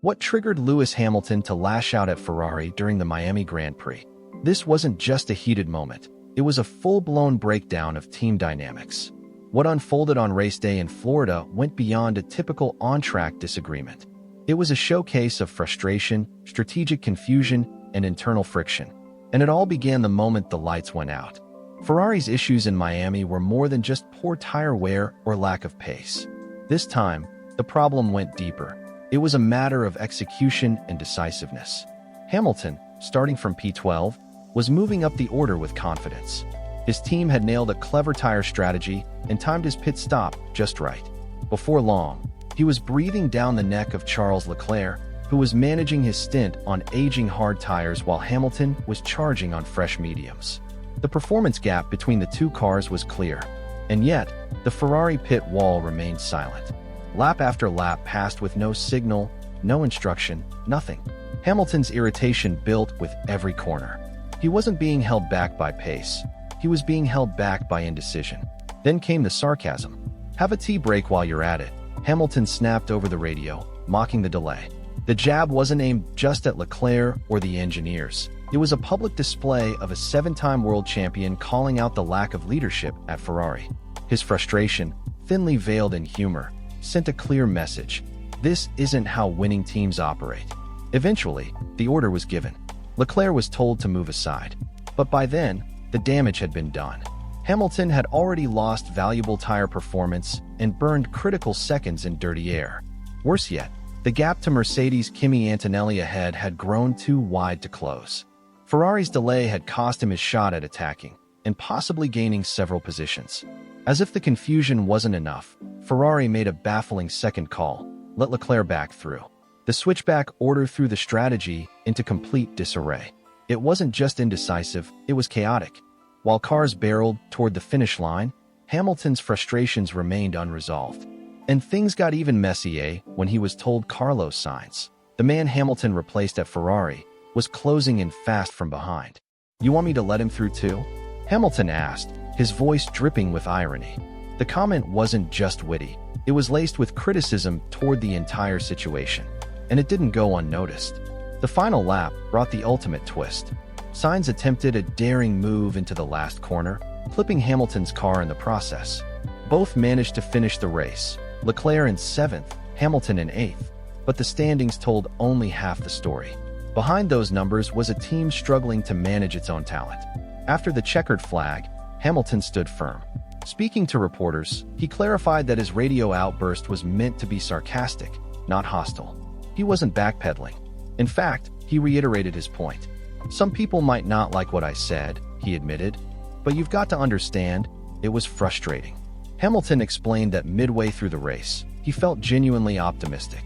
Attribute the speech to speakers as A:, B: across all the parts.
A: What triggered Lewis Hamilton to lash out at Ferrari during the Miami Grand Prix? This wasn't just a heated moment. It was a full-blown breakdown of team dynamics. What unfolded on race day in Florida went beyond a typical on-track disagreement. It was a showcase of frustration, strategic confusion, and internal friction. And it all began the moment the lights went out. Ferrari's issues in Miami were more than just poor tire wear or lack of pace. This time, the problem went deeper. It was a matter of execution and decisiveness. Hamilton, starting from P12, was moving up the order with confidence. His team had nailed a clever tire strategy and timed his pit stop just right. Before long, he was breathing down the neck of Charles Leclerc, who was managing his stint on aging hard tires while Hamilton was charging on fresh mediums. The performance gap between the two cars was clear, and yet, the Ferrari pit wall remained silent. Lap after lap passed with no signal, no instruction, nothing. Hamilton's irritation built with every corner. He wasn't being held back by pace. He was being held back by indecision. Then came the sarcasm. "Have a tea break while you're at it," Hamilton snapped over the radio, mocking the delay. The jab wasn't aimed just at Leclerc or the engineers. It was a public display of a seven-time world champion calling out the lack of leadership at Ferrari. His frustration, thinly veiled in humor, sent a clear message. This isn't how winning teams operate. Eventually, the order was given. Leclerc was told to move aside. But by then, the damage had been done. Hamilton had already lost valuable tire performance and burned critical seconds in dirty air. Worse yet, the gap to Mercedes' Kimi Antonelli ahead had grown too wide to close. Ferrari's delay had cost him his shot at attacking, and possibly gaining several positions. As if the confusion wasn't enough, Ferrari made a baffling second call, let Leclerc back through. The switchback order threw the strategy into complete disarray. It wasn't just indecisive, it was chaotic. While cars barreled toward the finish line, Hamilton's frustrations remained unresolved. And things got even messier when he was told Carlos Sainz, the man Hamilton replaced at Ferrari, was closing in fast from behind. "You want me to let him through too?" Hamilton asked, his voice dripping with irony. The comment wasn't just witty, it was laced with criticism toward the entire situation. And it didn't go unnoticed. The final lap brought the ultimate twist. Sainz attempted a daring move into the last corner, clipping Hamilton's car in the process. Both managed to finish the race, Leclerc in 7th, Hamilton in 8th, but the standings told only half the story. Behind those numbers was a team struggling to manage its own talent. After the checkered flag, Hamilton stood firm. Speaking to reporters, he clarified that his radio outburst was meant to be sarcastic, not hostile. He wasn't backpedaling. In fact, he reiterated his point. "Some people might not like what I said," he admitted, "but you've got to understand, it was frustrating." Hamilton explained that midway through the race, he felt genuinely optimistic.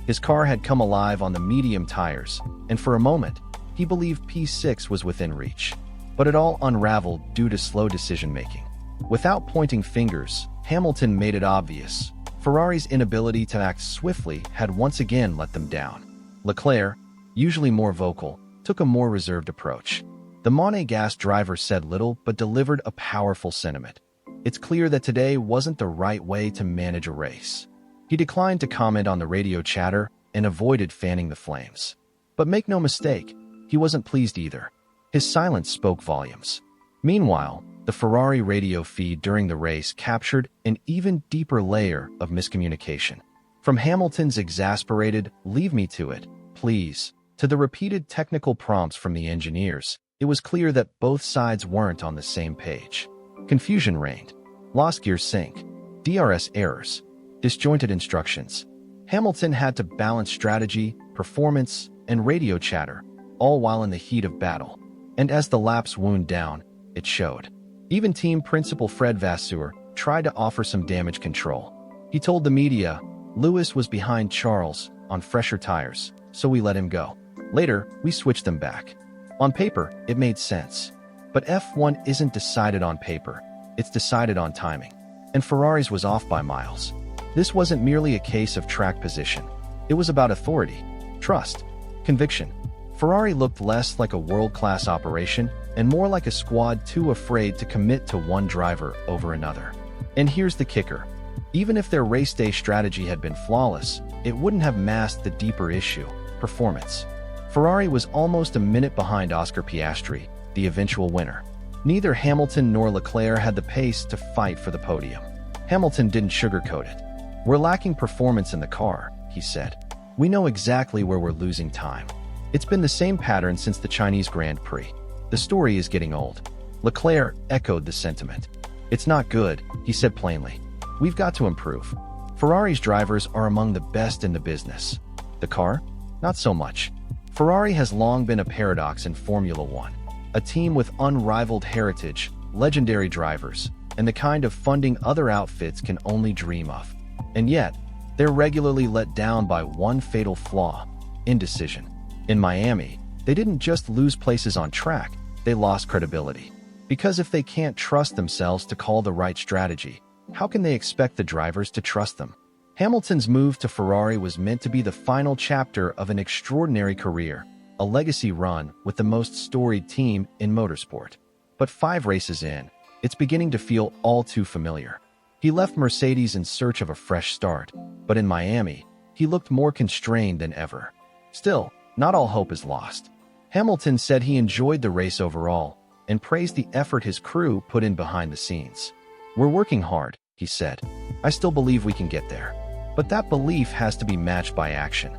A: His car had come alive on the medium tires, and for a moment, he believed P6 was within reach. But it all unraveled due to slow decision-making. Without pointing fingers, Hamilton made it obvious. Ferrari's inability to act swiftly had once again let them down. Leclerc, usually more vocal, took a more reserved approach. The Monégasque driver said little but delivered a powerful sentiment. It's clear that today wasn't the right way to manage a race. He declined to comment on the radio chatter and avoided fanning the flames. But make no mistake, he wasn't pleased either. His silence spoke volumes. Meanwhile, the Ferrari radio feed during the race captured an even deeper layer of miscommunication. From Hamilton's exasperated, "Leave me to it, please," to the repeated technical prompts from the engineers, it was clear that both sides weren't on the same page. Confusion reigned. Lost gear sync, DRS errors, disjointed instructions. Hamilton had to balance strategy, performance, and radio chatter, all while in the heat of battle. And as the laps wound down, it showed. Even team principal Fred Vasseur tried to offer some damage control. He told the media, "Lewis was behind Charles on fresher tires, so we let him go. Later, we switched them back." On paper, it made sense. But F1 isn't decided on paper, it's decided on timing. And Ferrari's was off by miles. This wasn't merely a case of track position. It was about authority, trust, conviction. Ferrari looked less like a world-class operation and more like a squad too afraid to commit to one driver over another. And here's the kicker. Even if their race day strategy had been flawless, it wouldn't have masked the deeper issue: performance. Ferrari was almost a minute behind Oscar Piastri, the eventual winner. Neither Hamilton nor Leclerc had the pace to fight for the podium. Hamilton didn't sugarcoat it. "We're lacking performance in the car," he said. "We know exactly where we're losing time. It's been the same pattern since the Chinese Grand Prix. The story is getting old." Leclerc echoed the sentiment. "It's not good," he said plainly. "We've got to improve. Ferrari's drivers are among the best in the business. The car? Not so much." Ferrari has long been a paradox in Formula One. A team with unrivaled heritage, legendary drivers, and the kind of funding other outfits can only dream of. And yet, they're regularly let down by one fatal flaw: indecision. In Miami, they didn't just lose places on track, they lost credibility. Because if they can't trust themselves to call the right strategy, how can they expect the drivers to trust them? Hamilton's move to Ferrari was meant to be the final chapter of an extraordinary career, a legacy run with the most storied team in motorsport. But 5 races in, it's beginning to feel all too familiar. He left Mercedes in search of a fresh start, but in Miami, he looked more constrained than ever. Still, not all hope is lost. Hamilton said he enjoyed the race overall and praised the effort his crew put in behind the scenes. "We're working hard," he said. "I still believe we can get there." But that belief has to be matched by action.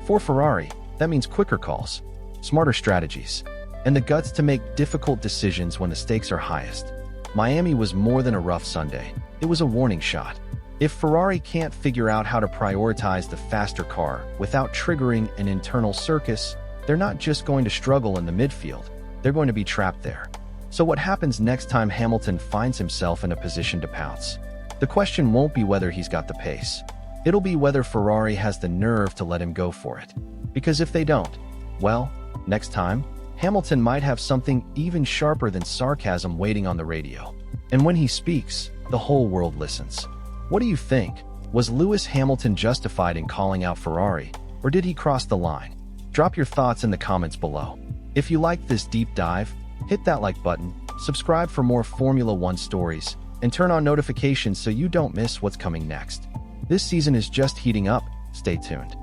A: For Ferrari, that means quicker calls, smarter strategies, and the guts to make difficult decisions when the stakes are highest. Miami was more than a rough Sunday. It was a warning shot. If Ferrari can't figure out how to prioritize the faster car without triggering an internal circus, they're not just going to struggle in the midfield, they're going to be trapped there. So what happens next time Hamilton finds himself in a position to pounce? The question won't be whether he's got the pace. It'll be whether Ferrari has the nerve to let him go for it. Because if they don't, well, next time, Hamilton might have something even sharper than sarcasm waiting on the radio. And when he speaks, the whole world listens. What do you think? Was Lewis Hamilton justified in calling out Ferrari, or did he cross the line? Drop your thoughts in the comments below. If you liked this deep dive, hit that like button, subscribe for more Formula One stories, and turn on notifications so you don't miss what's coming next. This season is just heating up. Stay tuned.